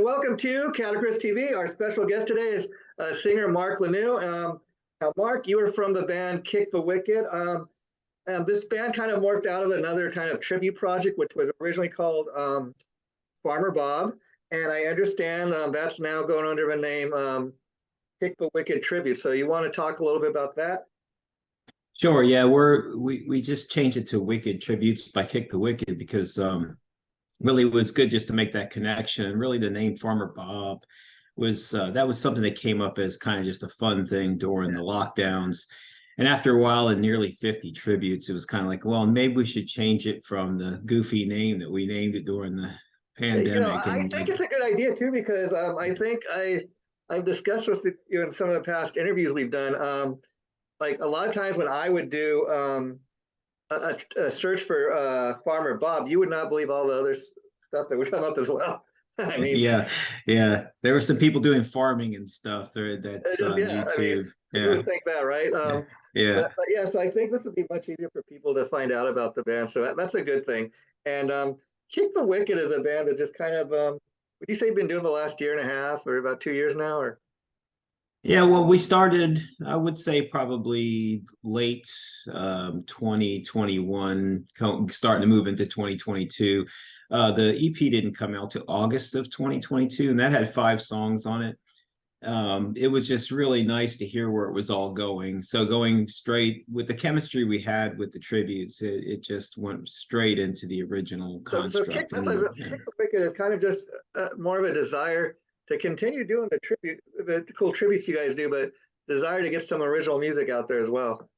and welcome to Guitarist TV. Our special guest today is singer Mark Lanoue. Now, Mark, you were from the band Kick the Wicked. And this band kind of morphed out of another kind of tribute project, which was originally called Farmer Bob. And I understand that's now going under the name Kick the Wicked Tribute. So you want to talk a little bit about that? Sure. Yeah, we just changed it to Wicked Tributes by Kick the Wicked because really it was good just to make that connection. Really, the name Farmer Bob was that was something that came up as kind of just a fun thing during the lockdowns. And after a while, in nearly 50 tributes, it was kind of like, well, maybe we should change it from the goofy name that we named it during the pandemic. I think it's a good idea too, because I think I've discussed with you in some of the past interviews we've done. Like a lot of times when I would do a search for Farmer Bob, you would not believe all the other stuff that would come up as well. I mean, yeah, there were some people doing farming and stuff there that's on YouTube. I mean, you would think that, right? Yeah. But yeah, so I think this would be much easier for people to find out about the band. So that's a good thing. And Kick the Wicked is a band that just kind of, would you say been doing the last year and a half or about 2 years now? Or Yeah, well, we started, I would say probably late 2021, starting to move into 2022. The EP didn't come out till August of 2022, and that had 5 songs on it. It was just really nice to hear where it was all going. So going straight with the chemistry we had with the tributes, it just went straight into the original construct. Kick the Wicked is kind of just more of a desire to continue doing the cool tributes you guys do, but desire to get some original music out there as well.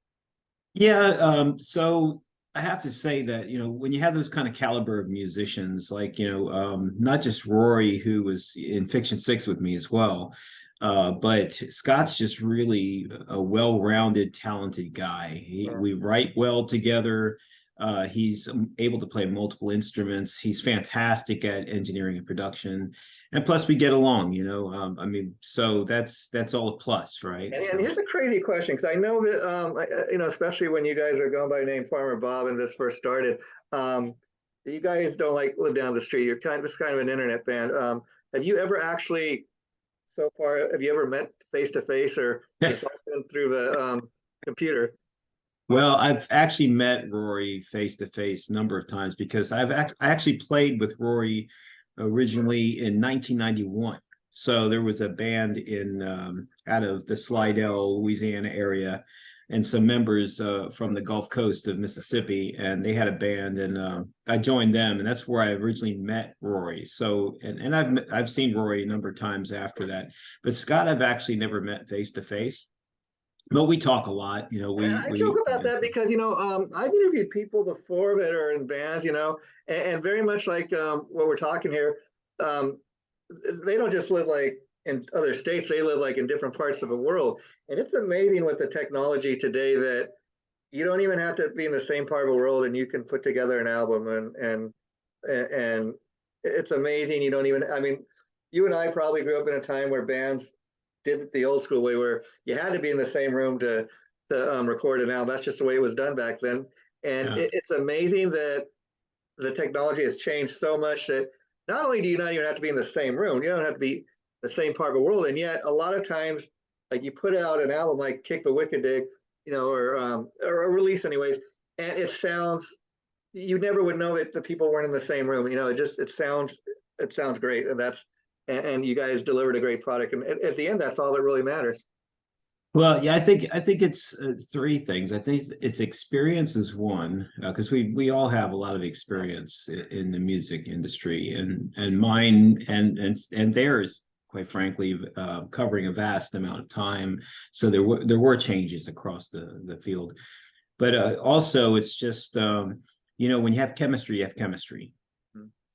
Yeah, so I have to say that, when you have those kind of caliber of musicians, like, not just Rory, who was in Fiction 6 with me as well, but Scott's just really a well-rounded, talented guy. We write well together. He's able to play multiple instruments. He's fantastic at engineering and production, and plus we get along. I mean, so that's all a plus, right? And here's a crazy question, because I know that especially when you guys are going by name Farmer Bob and this first started, you guys don't live down the street. You're kind of an internet band. Have you ever actually, so far, have you ever met face to face, or it's all been through the computer? Well, I've actually met Rory face to face a number of times because I actually played with Rory originally in 1991. So there was a band in out of the Slidell, Louisiana area, and some members from the Gulf Coast of Mississippi, and they had a band, and I joined them, and that's where I originally met Rory. So, and I've seen Rory a number of times after that, but Scott I've actually never met face to face. But we talk a lot, I joke about that because, I've interviewed people before that are in bands, and very much like what we're talking here, they don't just live in other states, they live in different parts of the world. And it's amazing with the technology today that you don't even have to be in the same part of the world and you can put together an album and it's amazing. You don't even, I mean, you and I probably grew up in a time where bands did it the old school way, where you had to be in the same room to record an album. That's just the way it was done back then. And it's amazing that the technology has changed so much that not only do you not even have to be in the same room, you don't have to be the same part of the world. And yet a lot of times, like you put out an album like Kick the Wicked did, or a release anyways, and it sounds, you never would know that the people weren't in the same room. It sounds great. And you guys delivered a great product, and at the end, that's all that really matters. Well, yeah, I think it's 3 things. I think it's experience is one, because we all have a lot of experience in the music industry, and mine and theirs, quite frankly, covering a vast amount of time. So there were changes across the field, but also it's just when you have chemistry, you have chemistry.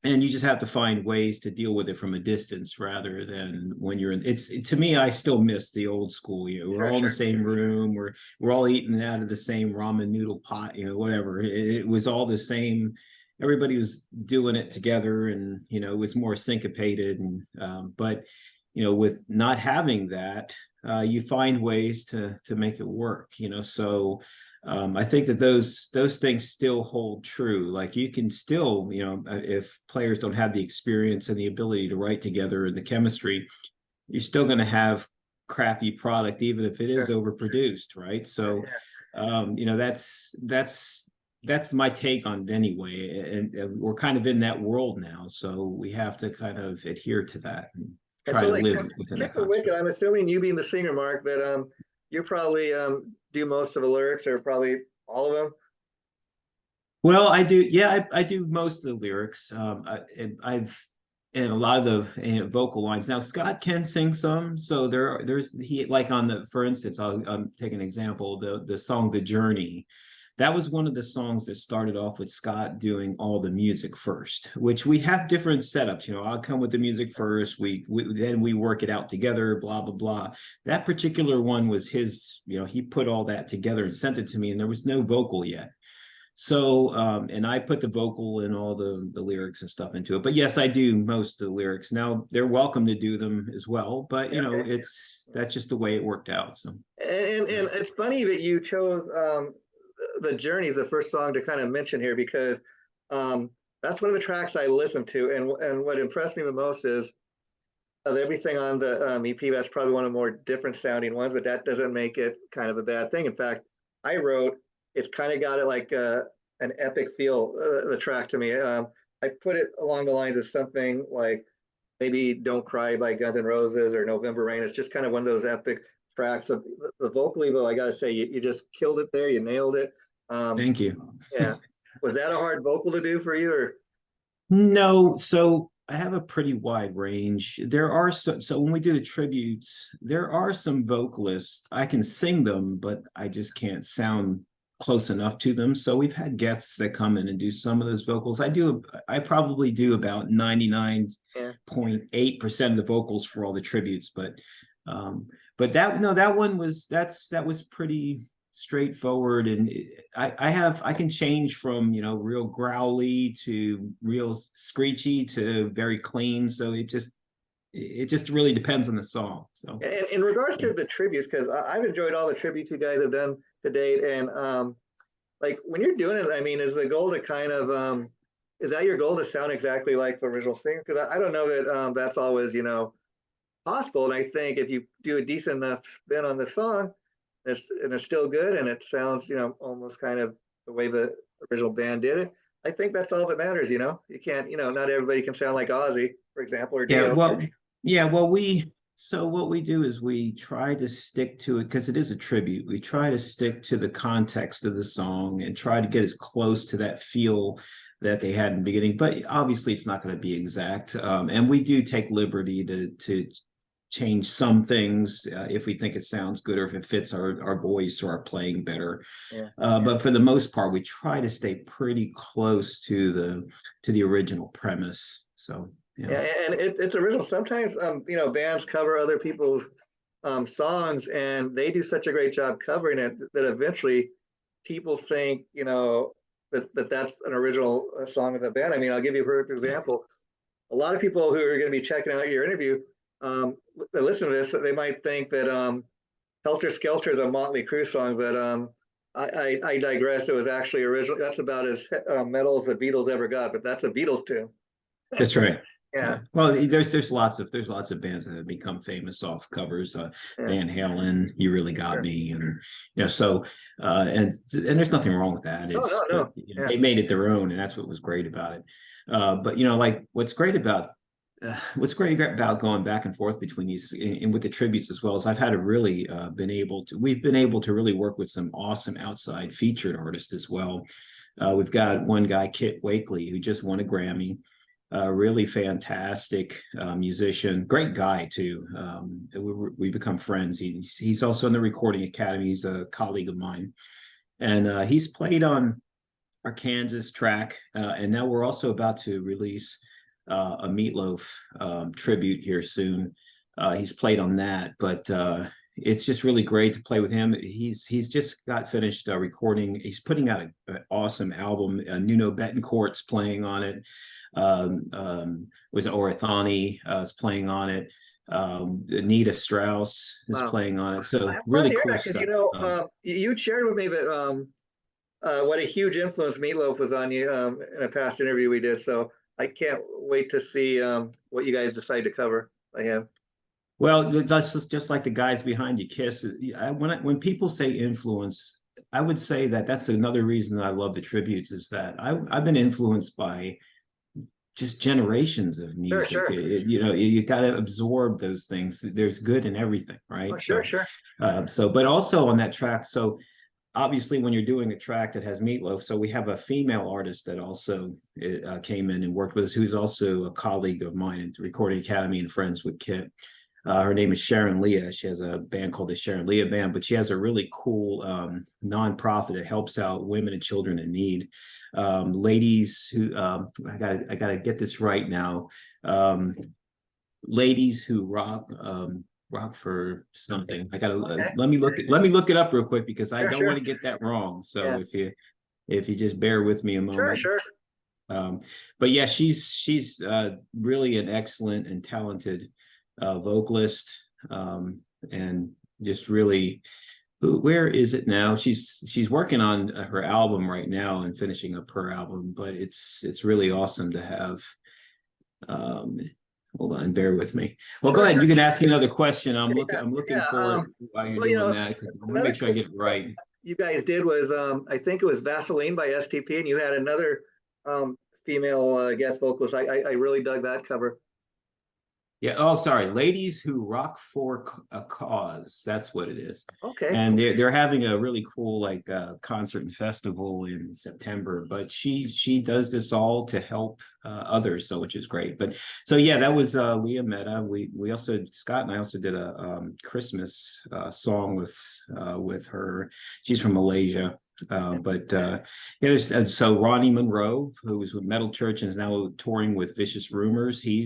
And you just have to find ways to deal with it from a distance rather than when you're in. To me, I still miss the old school. We're all in the same room. We're all eating out of the same ramen noodle pot. Whatever. It was all the same. Everybody was doing it together, and it was more syncopated. And but with not having that, you find ways to make it work. So I think that those things still hold true. Like you can still, if players don't have the experience and the ability to write together and the chemistry, you're still going to have crappy product, even if it is Sure. overproduced, right? So, that's my take on it anyway. And we're kind of in that world now, so we have to kind of adhere to that and And try so to like live within Kick that the Wicked, construct. I'm assuming you being the singer, Mark, that you probably do most of the lyrics or probably all of them. Well, I do. Yeah, I do most of the lyrics. I've and a lot of the vocal lines. Now Scott can sing some, so there's he like on the for instance, I'll take an example. The song "The Journey," that was one of the songs that started off with Scott doing all the music first. Which we have different setups. I'll come with the music first. We then we work it out together. Blah blah blah. That particular one was his. He put all that together and sent it to me, and there was no vocal yet. So, and I put the vocal and all the lyrics and stuff into it. But yes, I do most of the lyrics. Now they're welcome to do them as well, but Okay. that's just the way it worked out. So, yeah. And it's funny that you chose the Journey as the first song to kind of mention here because that's one of the tracks I listened to, and what impressed me the most is of everything on the EP. That's probably one of the more different sounding ones, but that doesn't make it kind of a bad thing. In fact, I wrote it's kind of got it like an epic feel. The track to me, I put it along the lines of something like maybe "Don't Cry" by Guns N' Roses or "November Rain." It's just kind of one of those epic tracks. Of the vocally, though, I gotta say, you just killed it there. You nailed it. Um, Thank you. yeah, was that a hard vocal to do for you, or No, so I have a pretty wide range. There are so when we do the tributes, there are some vocalists. I can sing them, but I just can't sound close enough to them. So we've had guests that come in and do some of those vocals. I probably do about yeah? 99.8% of the vocals for all the tributes, but that one that was pretty straightforward. And I can change from real growly to real screechy to very clean, so it just really depends on the song. So And in regards yeah. to the tributes, because I've enjoyed all the tributes you guys have done to date, and like when you're doing it, I mean, is the goal to kind of is that your goal to sound exactly like the original singer? Because I don't know that that's always possible. And I think if you do a decent enough spin on the song, it's still good and it sounds almost kind of the way the original band did it. I think that's all that matters. You can't not everybody can sound like Ozzy, for example, or Yeah, Dio. well, so what we do is we try to stick to it because it is a tribute. We try to stick to the context of the song and try to get as close to that feel that they had in the beginning. But obviously, it's not going to be exact. And we do take liberty to change some things if we think it sounds good or if it fits our voice or our playing better. Yeah. But for the most part, we try to stay pretty close to the original premise. So yeah. Yeah, and it's original. Sometimes, bands cover other people's songs, and they do such a great job covering it that eventually people think, that's an original song of the band. I mean, I'll give you a perfect example. A lot of people who are going to be checking out your interview, that listen to this, they might think that "Helter Skelter" is a Motley Crue song, but I digress. It was actually original. That's about as metal as the Beatles ever got, but that's a Beatles tune. That's right. Yeah, Yeah. Well, there's lots of bands that have become famous off covers. yeah, Van Halen, "You Really Got sure. Me," and so and there's nothing wrong with that. No, no, But no. Yeah, they made it their own, and that's what was great about it. But like what's great about going back and forth between these and with the tributes as well is I've had a really we've been able to really work with some awesome outside featured artists as well. We've got one guy, Kit Wakely, who just won a Grammy. Really fantastic musician, great guy too. We become friends. He's also in the Recording Academy. He's a colleague of mine, and he's played on our Kansas track. And now we're also about to release a Meatloaf tribute here soon. He's played on that, but it's just really great to play with him. He's just got finished recording. He's putting out an awesome album. Nuno Betancourt's playing on it. Was Orithani is playing on it. Anita Strauss is Wow. playing on it. So I'm glad to really hear cool that because stuff. you shared with me that what a huge influence Meatloaf was on you in a past interview we did. So I can't wait to see what you guys decide to cover by him. Well, that's just like the guys behind you, Kiss. When people say influence, I would say that that's another reason that I love the tributes is that I've been influenced by just generations of Sure, music. sure. You got to absorb those things. There's good in everything, Oh, right? sure, sure. But also on that track, so obviously when you're doing a track that has Meatloaf, so we have a female artist that also came in and worked with us, who's also a colleague of mine at the Recording Academy and friends with Kit. Her name is Sharon Leah. She has a band called the Sharon Leah Band, but she has a really cool nonprofit that helps out women and children in need. Ladies who I gotta get this right now. Ladies who rock for something. I gotta Okay. let me look it up real quick because I Sure, don't sure. want to get that wrong. Yeah. So if you just bear with me a Sure, moment. sure. Um, but yeah, she's really an excellent and talented vocalist, and just really, where is it now? She's working on her album right now and finishing up her album, but it's really awesome to have. Um, Hold on, bear with me. Well, go Sure, ahead. sure. You can ask me another question. Yeah, I'm looking yeah. forward while you're Well, doing that because I want to another make sure I cool get it right. you guys did was I think it was Vaseline by STP, and you had another female guest vocalist. I really dug that cover. Yeah. Oh, sorry. Ladies who rock for a cause. That's what it is. Okay, And cool. they're having a really cool like concert and festival in September. But she does this all to help others, so which is great. But so yeah, that was Leah Meta. We also Scott and I also did a Christmas song with her. She's from Malaysia. Yeah, so Ronnie Monroe, who was with Metal Church and is now touring with Vicious Rumors, he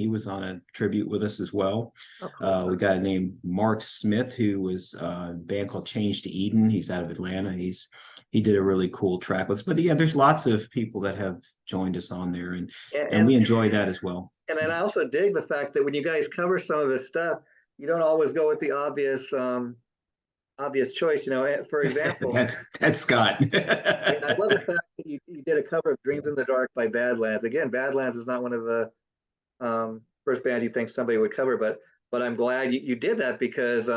was on a tribute with us as well. Oh, cool. We got a named Mark Smith, who was a band called Change to Eden. He's out of Atlanta. He did a really cool track list. But yeah, there's lots of people that have joined us on there, and And we enjoy that as well. then I also dig the fact that when you guys cover some of this stuff, you don't always go with the obvious choice. For example, That's Scott. I love the fact that you did a cover of Dreams in the Dark by Badlands. Again, Badlands is not one of the first bands you think somebody would cover, but I'm glad you did that because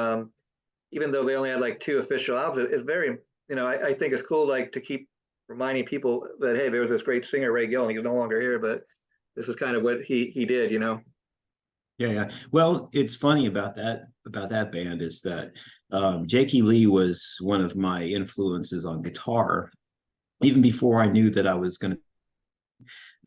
even though they only had like two official albums, it's very, I think it's cool like to keep reminding people that hey, there was this great singer Ray Gillen. He's no longer here, but this is kind of what he did. Yeah. Well, it's funny about that band is that Jakey Lee was one of my influences on guitar, even before I knew that I was going to.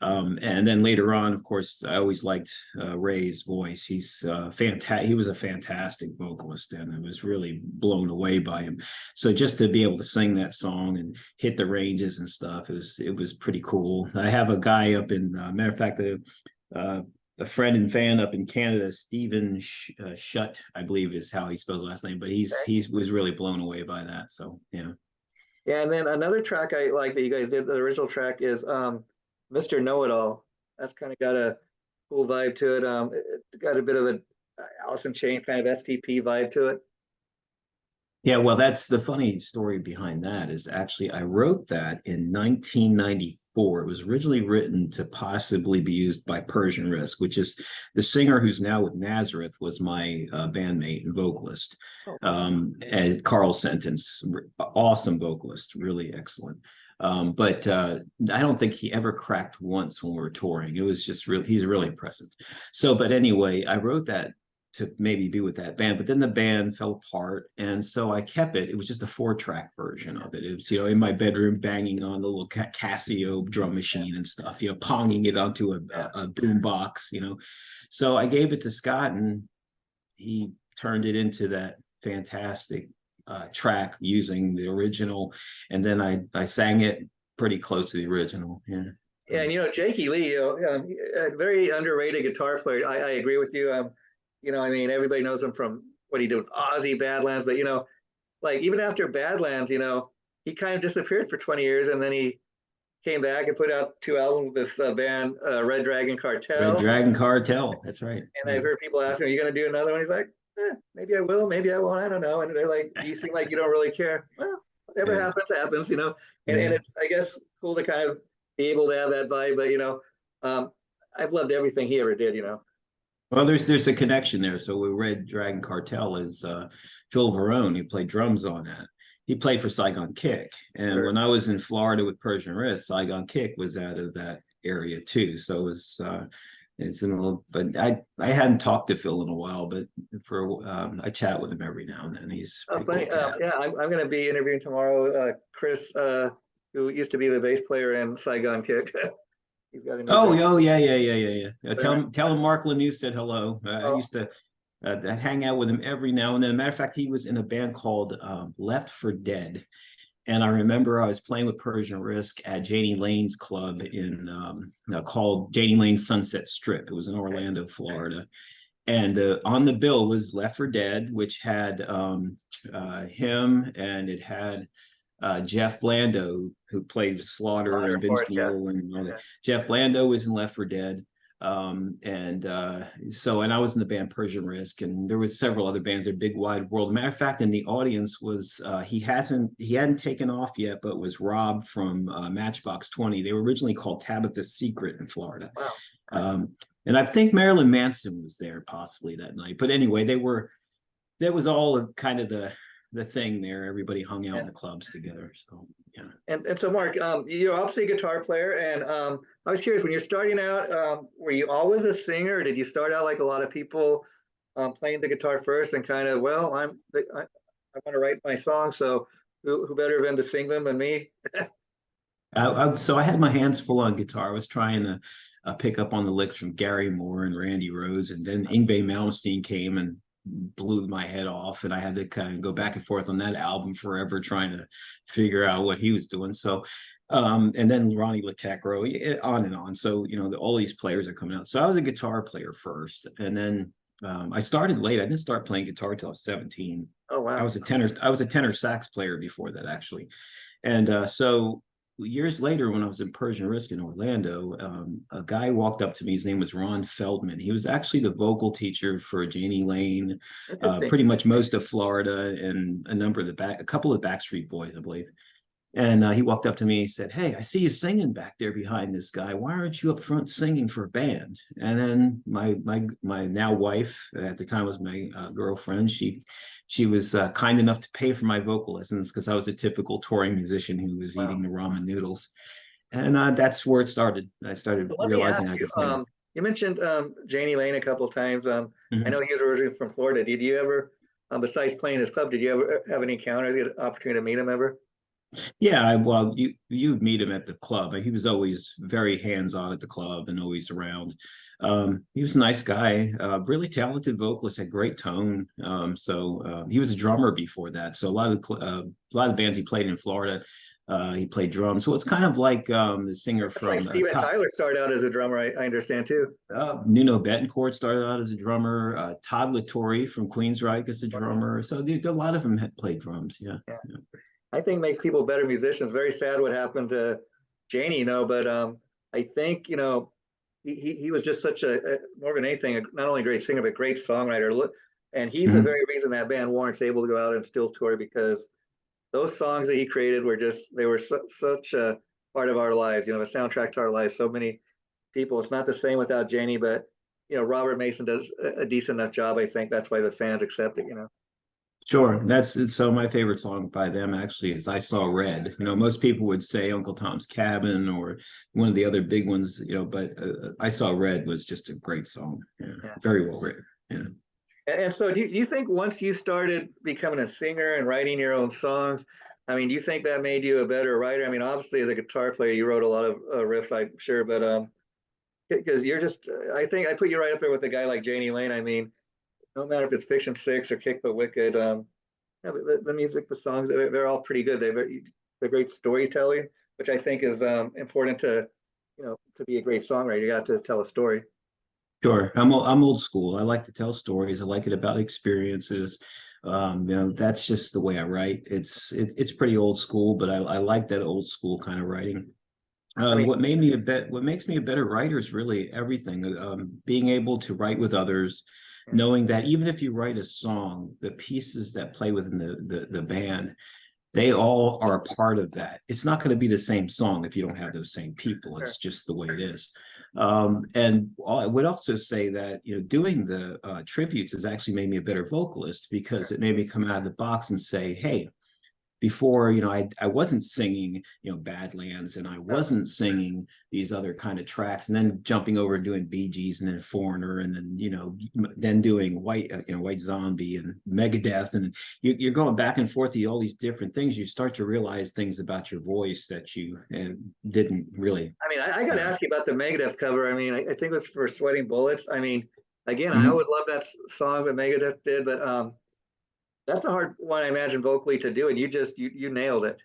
And then later on, of course, I always liked Ray's voice. He's fantastic. He was a fantastic vocalist, and I was really blown away by him. So just to be able to sing that song and hit the ranges and stuff, it was pretty cool. I have a guy up in, matter of fact, a friend and fan up in Canada, Stephen Shutt, I believe is how he spells his last name, but he was really blown away by that. So yeah. Yeah, and then another track I like that you guys did, the original track is Mr. Know-It-All. That's kind of got a cool vibe to it. It's got a bit of a Alice in Chains kind of STP vibe to it. Yeah, well, that's the funny story behind that is actually I wrote that in 1994. It was originally written to possibly be used by Persian Risk, which is the singer who's now with Nazareth was my bandmate and vocalist. Oh, And Carl Sentence, awesome vocalist, really excellent. But I don't think he ever cracked once when we were touring. It was just really, he's really impressive. So, but anyway, I wrote that to maybe be with that band, but then the band fell apart, and so I kept it. It was just a 4-track version of it. It was, in my bedroom, banging on the little Casio drum machine and stuff, ponging it onto a boom box, So I gave it to Scott, and he turned it into that fantastic track using the original, and then I sang it pretty close to the original. Yeah. Yeah, and Jakey Lee, a very underrated guitar player. I agree with you. I mean, everybody knows him from what he did with Ozzy, Badlands, but like even after Badlands, he kind of disappeared for 20 years, and then he came back and put out 2 albums with this band, Red Dragon Red Cartel. Dragon Cartel. That's right. And I've heard people asking, "Are you going to do another one?" He's like, "Maybe I will, maybe I won't. I don't know." And they're like, "You seem like you don't really care." Well, whatever Yeah. happens, happens, you know. And Yeah. it's, I guess, cool to kind of be able to have that vibe. But um, I've loved everything he ever did. You know. Well, there's a connection there. So we Red Dragon Cartel is Phil Varone. He played drums on that. He played for Saigon Kick. And Sure. when I was in Florida with Persian Wrist, Saigon Kick was out of that area too. So it's in a little, but I hadn't talked to Phil in a while, but I chat with him every now and then. He's pretty Funny. cool cat. Yeah, I'm going to be interviewing tomorrow. Chris, who used to be the bass player in Saigon Kick. He's got a new band. Oh, yeah. Tell him Mark Lanoue said hello. I Oh, used to hang out with him every now and then. As a matter of fact, he was in a band called Left for Dead. And I remember I was playing with Persian Risk at Janie Lane's club in called Janie Lane Sunset Strip. It was in Orlando, Florida. And on the bill was Left for Dead, which had him, and it had Jeff Blando, who played Slaughter and Vince yeah. Neil and all that. Yeah. Jeff Blando was in Left for Dead. And I was in the band Persian Risk, and there was several other bands, their Big Wide World. Matter of fact, in the audience was he hadn't taken off yet, but was Rob from Matchbox 20. They were originally called Tabitha's Secret in Florida. Wow. And I think Marilyn Manson was there possibly that night. But anyway, that was all kind of the thing there. Everybody hung out in the clubs together. So yeah. And so Mark, you're obviously a guitar player, and I was curious, when you're starting out, were you always a singer, or did you start out like a lot of people, playing the guitar first and kind of, well, I want to write my songs, so who better than to sing them than me? So I had my hands full on guitar. I was trying to pick up on the licks from Gary Moore and Randy Rhoads, and then Yngwie Malmsteen came and blew my head off, and I had to kind of go back and forth on that album forever trying to figure out what he was doing. So and then Ronnie Latecro, on and on. So all these players are coming out. So I was a guitar player first, and then I started late. I didn't start playing guitar till I was 17. Oh wow. I was a tenor sax player before that, actually. And so years later, when I was in Persian Risk in Orlando, a guy walked up to me. His name was Ron Feldman. He was actually the vocal teacher for Janie Lane, pretty much most of Florida, and a couple of Backstreet Boys, I believe. And he walked up to me and said, "Hey, I see you singing back there behind this guy. Why aren't you up front singing for a band?" And then my now wife, at the time was my girlfriend, she was kind enough to pay for my vocal lessons, because I was a typical touring musician who was eating the ramen noodles. And that's where it started. I started realizing I could sing. You mentioned Janie Lane a couple of times. I know he was originally from Florida. Did you ever, besides playing his club, did you ever have any encounters, get an opportunity to meet him ever? Yeah, well, you'd meet him at the club. He was always very hands-on at the club and always around. He was a nice guy, really talented vocalist, had great tone. He was a drummer before that. So a lot of bands he played in Florida, he played drums. So it's kind of like the singer That's from like Steven Tyler started out as a drummer, I understand too. Nuno Betancourt started out as a drummer. Todd LaTorre from Queensryche is a drummer. So a lot of them had played drums. Yeah. I think makes people better musicians. Very sad what happened to Janie, but I think, he was just such more than anything, not only a great singer, but great songwriter. And he's the very reason that band Warrant's able to go out and still tour, because those songs that he created they were such a part of our lives, a soundtrack to our lives. So many people, it's not the same without Janie, but, Robert Mason does a decent enough job. I think that's why the fans accept it, Sure. So my favorite song by them actually is I Saw Red. Most people would say Uncle Tom's Cabin or one of the other big ones, but I Saw Red was just a great song. Yeah. Very well written. Yeah. And so do you think once you started becoming a singer and writing your own songs, do you think that made you a better writer? Obviously as a guitar player, you wrote a lot of riffs, I'm sure, but because you're just, I think I put you right up there with a guy like Janie Lane. No matter if it's Fiction 6 or Kick But Wicked, the music, the songs, they're all pretty good. They're great storytelling, which I think is important to be a great songwriter. You got to tell a story. Sure. I'm old school. I like to tell stories. I like it about experiences. That's just the way I write. It's pretty old school, but I like that old school kind of writing. I mean, What made me a bit, what makes me a better writer is really everything. Being able to write with others, knowing that even if you write a song, the pieces that play within the band, they all are a part of that. It's not going to be the same song if you don't have those same people. sure. It's just the way it is. And I would also say that, you know, doing the tributes has actually made me a better vocalist because it made me come out of the box and say, hey, before, you know, I wasn't singing, you know, Badlands, and I No, wasn't singing these other kind of tracks, and then jumping over and doing Bee Gees, and then Foreigner, and then, you know, then doing White Zombie and Megadeth, and you're going back and forth to all these different things. You start to realize things about your voice that you didn't really. I mean, I got to ask you about the Megadeth cover. I mean, I think it was for Sweating Bullets. I mean, again, I Mhm. always loved that song that Megadeth did, but that's a hard one, I imagine, vocally to do, and you nailed it.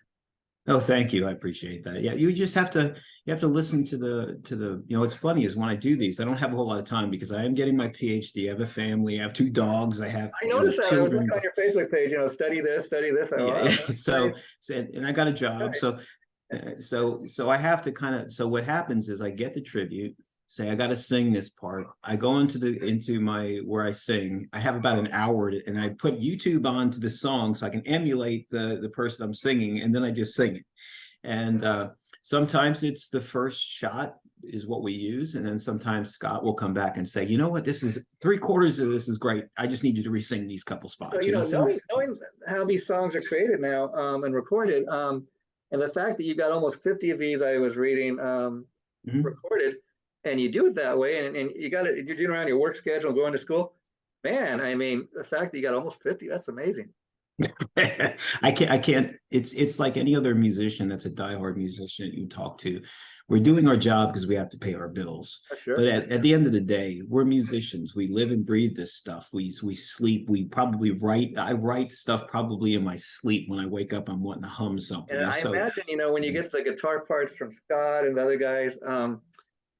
Oh, thank you. I appreciate that. Yeah, you just have to listen to the, you know, what's funny is when I do these, I don't have a whole lot of time because I am getting my PhD. I have a family, I have two dogs, I have, I you know, noticed that. I was looking children. on your Facebook page. Study this, study this. Oh, Yeah. wow, that's So, nice. and I got a job. Okay. So so I have to kind of, so what happens is I get the tribute, say I got to sing this part. I go into my where I sing. I have about an hour and I put YouTube onto the song so I can emulate the person I'm singing, and then I just sing it. And sometimes it's the first shot is what we use, and then sometimes Scott will come back and say, you know what, this is 3/4 of this is great. I just need you to re-sing these couple So, spots. You know, so knowing how these songs are created now and recorded, and the fact that you got almost 50 of these, I was reading, mhm. recorded, and you do it that way, and you got it, you're doing around your work schedule, going to school. Man, I mean, the fact that you got almost 50, that's amazing. I can't, it's like any other musician that's a diehard musician you talk to. We're doing our job because we have to pay our bills. But Sure. at the end of the day, we're musicians. We live and breathe this stuff. We sleep. We probably write. I write stuff probably in my sleep. When I wake up, I'm wanting to hum something. And You know, I so imagine, when you get the guitar parts from Scott and the other guys, and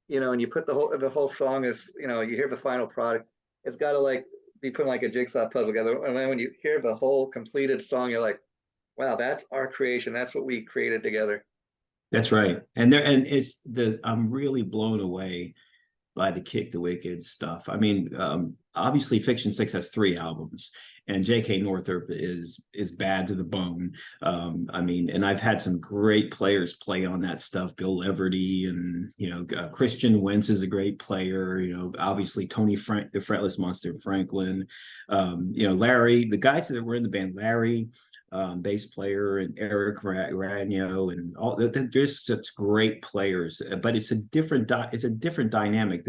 you put the whole song is, you hear the final product, it's got to like be putting like a jigsaw puzzle together. And then when you hear the whole completed song, you're like, wow, that's our creation. That's what we created together. that's right. And it's the I'm really blown away by the Kick the Wicked stuff. I mean, obviously Fiction Six has 3 albums, and J.K. Northrup is bad to the bone. I mean, and I've had some great players play on that stuff. Bill Leverty, and Christian Wentz is a great player. You know, obviously Tony Frank, the Fretless Monster Franklin. Larry, the guys that were in the band, Larry. Bass player, and Eric Ragno, and all. There's such great players, but it's a different dynamic.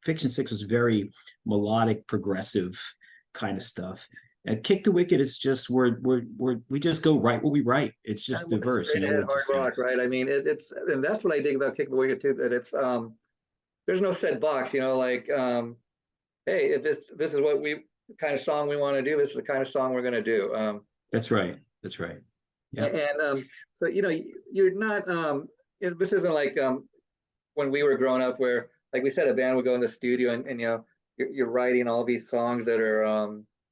Fiction Six was very melodic, progressive kind of stuff. And Kick the Wicked is just we just go write what we write. It's just diverse, Straight ahead We're hard just rock, right? I mean, and that's what I dig about Kick the Wicked too. That it's there's no set box. Like hey, if this is what we kind of song we want to do. This is the kind of song we're going to do. that's right. That's right. Yeah. And so you're not this isn't like when we were growing up where, like we said, a band would go in the studio and you're writing all these songs that are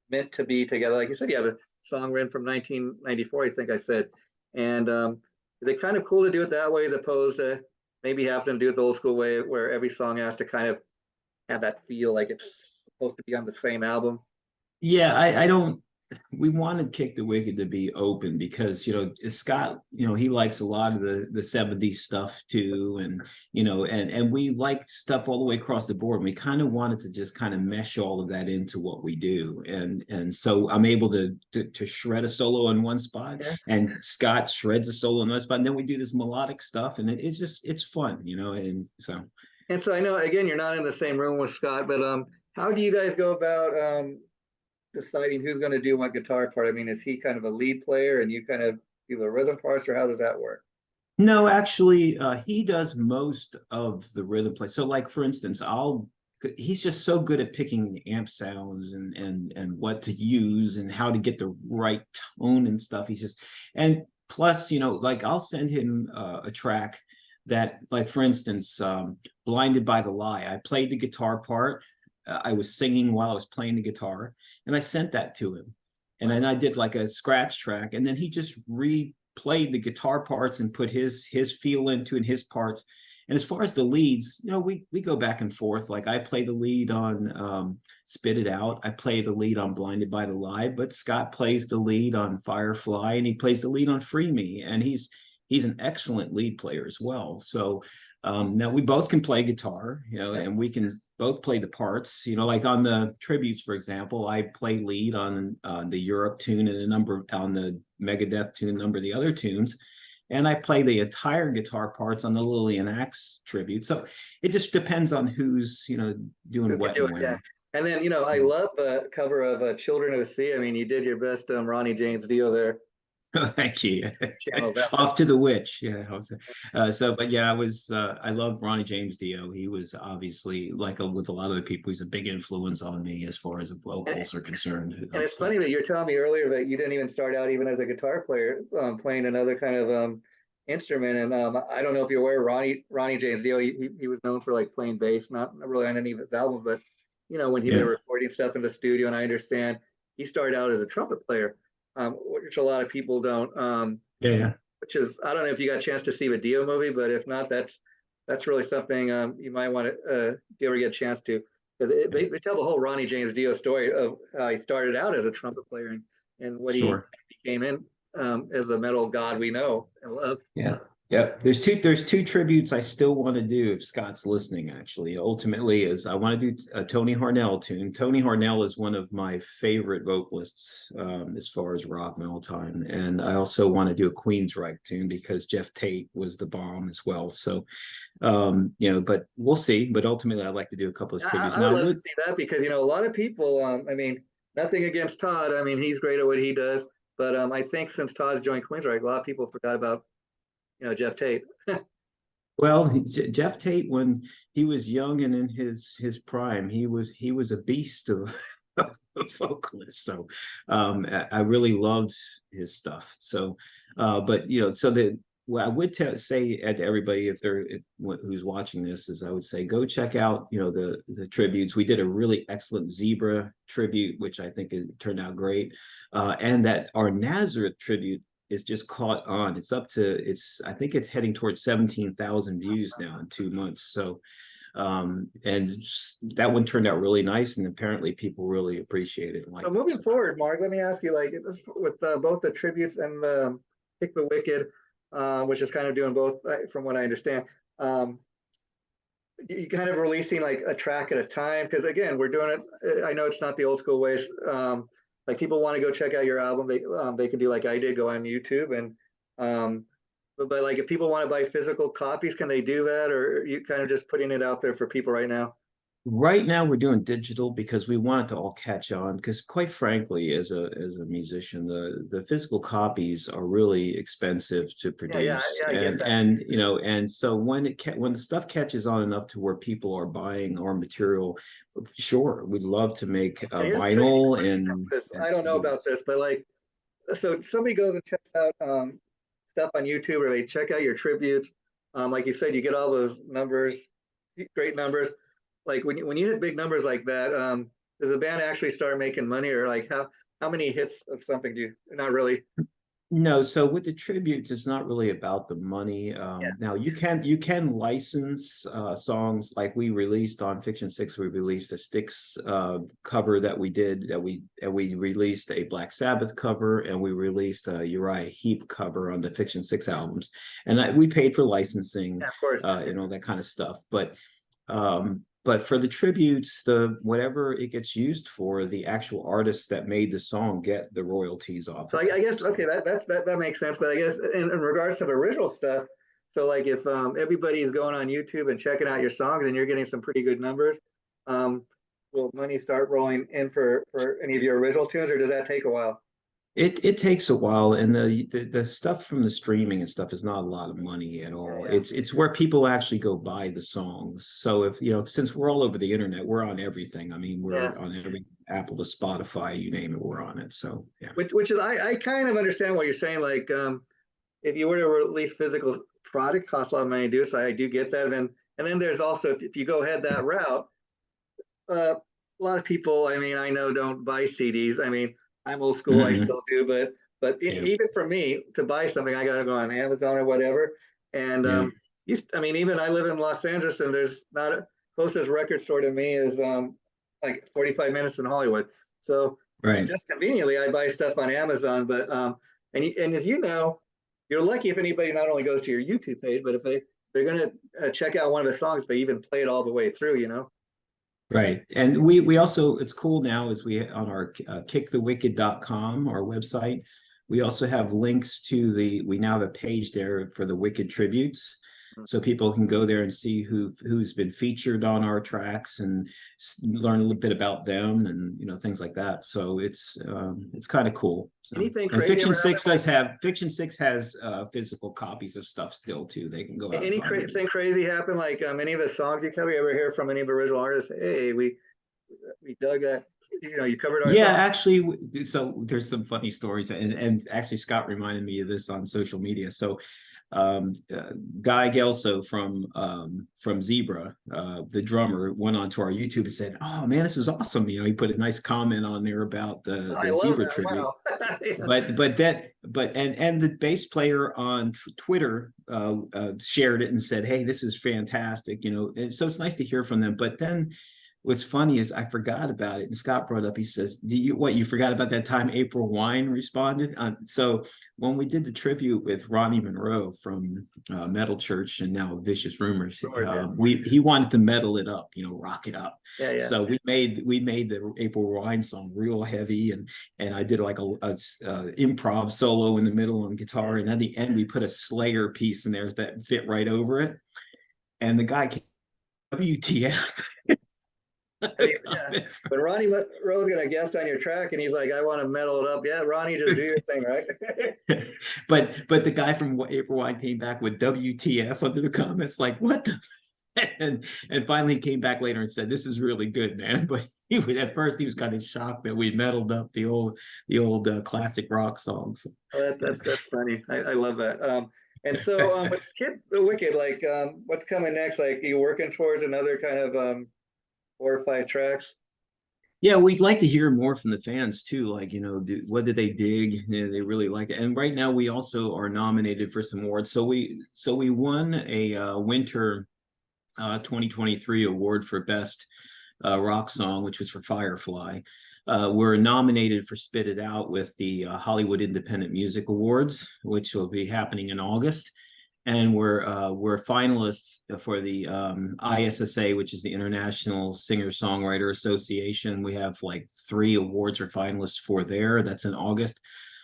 meant to be together. Like you said, you have a song written from 1994, I think I said. And is it kind of cool to do it that way as opposed to maybe having to do it the old school way where every song has to kind of have that feel like it's supposed to be on the same album? Yeah, I don't. We wanted Kick the Wicked to be open because Scott, he likes a lot of the 70s stuff too, and we like stuff all the way across the board. We kind of wanted to just kind of mesh all of that into what we do, and so I'm able to shred a solo in one spot, Yeah. and Scott shreds a solo in another spot, and then we do this melodic stuff, and it's fun, and so. And so I know, again, you're not in the same room with Scott, but how do you guys go about deciding who's going to do what guitar part? I mean, is he kind of a lead player and you kind of do the rhythm parts, or how does that work? No, actually, he does most of the rhythm play. So, like for instance, he's just so good at picking amp sounds and what to use and how to get the right tone and stuff. And plus, like I'll send him a track that, like for instance, Blinded by the Lie. I played the guitar part. I was singing while I was playing the guitar, and I sent that to him. And then I did like a scratch track, and then he just played the guitar parts and put his feel into and his parts. And as far as the leads, we go back and forth. Like I play the lead on Spit It Out. I play the lead on Blinded by the Lie, but Scott plays the lead on Firefly, and he plays the lead on Free Me. And he's an excellent lead player as well. So now we both can play guitar, and we can both play the parts. Like on the tributes, for example, I play lead on the Europe tune and on the Megadeth tune, a number of the other tunes. And I play the entire guitar parts on the Lillian Axe tribute. So it just depends on who's, doing what and when. Yeah. And then, I love the cover of Children of the Sea. I mean, you did your best Ronnie James Dio there. Thank you. Off to the Witch. Yeah. But yeah, I love Ronnie James Dio. He was obviously, like with a lot of the people, he's a big influence on me as far as the vocals are concerned. And it's funny that you're telling me earlier that you didn't even start out even as a guitar player, playing another kind of instrument. And I don't know if you're aware, Ronnie James Dio, he was known for like playing bass, not really on any of his albums, but when he was recording stuff in the studio, and I understand he started out as a trumpet player. Which a lot of people don't. Which is, I don't know if you got a chance to see the Dio movie, but if not, that's really something you might want to, if you ever get a chance to, because they tell the whole Ronnie James Dio story of how he started out as a trumpet player and what he became in as a metal god we know and love. Yeah. There's two tributes I still want to do if Scott's listening. Actually, ultimately, is I want to do a Tony Harnell tune. Tony Harnell is one of my favorite vocalists as far as rock metal time, and I also want to do a Queensryche tune because Jeff Tate was the bomb as well. So, but we'll see. But ultimately, I'd like to do a couple of tributes. I would love to see that because a lot of people. I mean, nothing against Todd. I mean, he's great at what he does, but I think since Todd's joined Queensryche, a lot of people forgot about. Jeff Tate. Well, Jeff Tate, when he was young and in his prime, he was a beast of a vocalist. So I really loved his stuff. So, but what I would say to everybody, who's watching this, is I would say go check out the tributes. We did a really excellent Zebra tribute, which I think turned out great, and that our Nazareth tribute is just caught on. I think it's heading towards 17,000 views now in 2 months. So, and that one turned out really nice, and apparently people really appreciate it. So moving forward, Mark, let me ask you, like with both the tributes and the Kick the Wicked, which is kind of doing both, from what I understand. You kind of releasing like a track at a time, because again, we're doing it. I know it's not the old school ways. Like people want to go check out your album, they can do like I did, go on YouTube and but like if people want to buy physical copies, can they do that, or are you kind of just putting it out there for people right now? Right now we're doing digital because we want it to all catch on, because quite frankly, as a musician, the physical copies are really expensive to produce. And so when the stuff catches on enough to where people are buying our material, sure, we'd love to make a vinyl. And I don't know about this, but like, so somebody goes and checks out stuff on YouTube, or they check out your tributes, like you said, you get all those numbers, great numbers. Like when you hit big numbers like that, does the band actually start making money, or like how many hits of something do you? Not really. No, so with the tributes, it's not really about the money. Now you can license songs, like we released on Fiction 6. We released a Styx cover that we did. We released a Black Sabbath cover, and we released a Uriah Heep cover on the Fiction 6 albums, and we paid for licensing, of course, and all that kind of stuff. But for the tributes, whatever it gets used for, the actual artists that made the song get the royalties off. So I guess, okay, that makes sense. But I guess in regards to the original stuff, so like if everybody's going on YouTube and checking out your songs and you're getting some pretty good numbers, will money start rolling in for any of your original tunes, or does that take a while? It takes a while, and the stuff from the streaming and stuff is not a lot of money at all. It's where people actually go buy the songs. So if since we're all over the internet, we're on everything. I mean, we're on every Apple to Spotify, you name it, we're on it. So yeah. Which is I kind of understand what you're saying. Like if you were to release physical product, costs a lot of money to do. So I do get that. And then there's also, if you go ahead that route, a lot of people, I mean, I know, don't buy CDs. I mean, I'm old school, I still do, but But even for me to buy something, I got to go on Amazon or whatever. And I mean, even I live in Los Angeles, and there's not a closest record store to me is like 45 minutes in Hollywood. So right. just conveniently, I buy stuff on Amazon. But and as you know, you're lucky if anybody not only goes to your YouTube page, but if they're going to check out one of the songs, they even play it all the way through, you know? Right. And we also, it's cool now is we on our kickthewicked.com, our website, we also have links to we now have a page there for the Wicked tributes. So people can go there and see who's been featured on our tracks and learn a little bit about them and, you know, things like that. So it's kind of cool. So, Anything and crazy Fiction 6 has physical copies of stuff still too. They can go out. Anything crazy happen? Like any of the songs you cover, you ever hear from any of the original artists? Hey, we dug that. You know, you covered our yeah song. Actually, so there's some funny stories, and actually Scott reminded me of this on social media. So Guy Gelso from Zebra, the drummer, went onto our YouTube and said, "Oh man, this is awesome!" You know, he put a nice comment on there about the Zebra tribute. Wow. And the bass player on Twitter shared it and said, "Hey, this is fantastic!" You know, and so it's nice to hear from them. But then what's funny is I forgot about it, and Scott brought up. He says, you forgot about that time April Wine responded?" So when we did the tribute with Ronnie Monroe from Metal Church and now Vicious Rumors, he wanted to metal it up, you know, rock it up. Yeah. So we made the April Wine song real heavy, and I did like a improv solo in the middle on guitar, and at the end we put a Slayer piece in there that fit right over it, and the guy came, WTF. Yeah, but Ronnie Rowe's gonna guest on your track, and he's like, "I want to metal it up." Yeah, Ronnie, just do your thing, right? but the guy from April Wine came back with WTF under the comments, like, what the? and finally came back later and said, "This is really good, man." But at first he was kind of shocked that we meddled up the old classic rock songs. Oh, that's funny. I love that. And so with Kid the Wicked, like what's coming next? Like, are you working towards another kind of 4 or 5 tracks? Yeah, we'd like to hear more from the fans too. Like, you know, what did they dig? You know, they really like it. And right now we also are nominated for some awards. So we won a winter 2023 award for best rock song, which was for Firefly. We're nominated for Spit It Out with the Hollywood Independent Music Awards, which will be happening in August. And we're finalists for the ISSA, which is the International Singer-Songwriter Association. We have like 3 awards we're finalists for there. That's in August.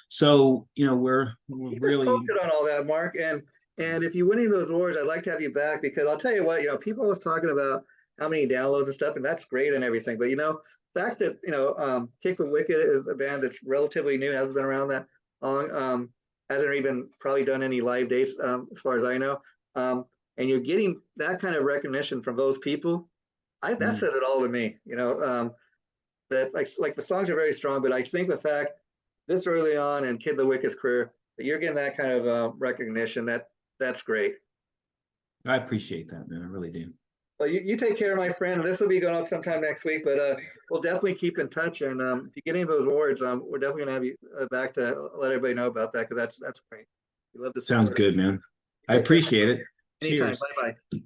So, you know, we're really posted on all that, Mark. And if you win any of those awards, I'd like to have you back, because I'll tell you what, you know, people always talking about how many downloads and stuff, and that's great and everything. But, you know, the fact that, you know, Kick the Wicked is a band that's relatively new, hasn't been around that long, hasn't even probably done any live dates, as far as I know. And you're getting that kind of recognition from those people. That says it all to me, you know, that like the songs are very strong, but I think the fact this early on in Kid the Wicked's career, that you're getting that kind of recognition, that's great. I appreciate that, man. I really do. Well, you take care, my friend. This will be going up sometime next week, but we'll definitely keep in touch. And if you get any of those awards, we're definitely gonna have you back to let everybody know about that, because that's great. We love to. Sounds good, man. I appreciate it. Anytime. Cheers. Bye bye.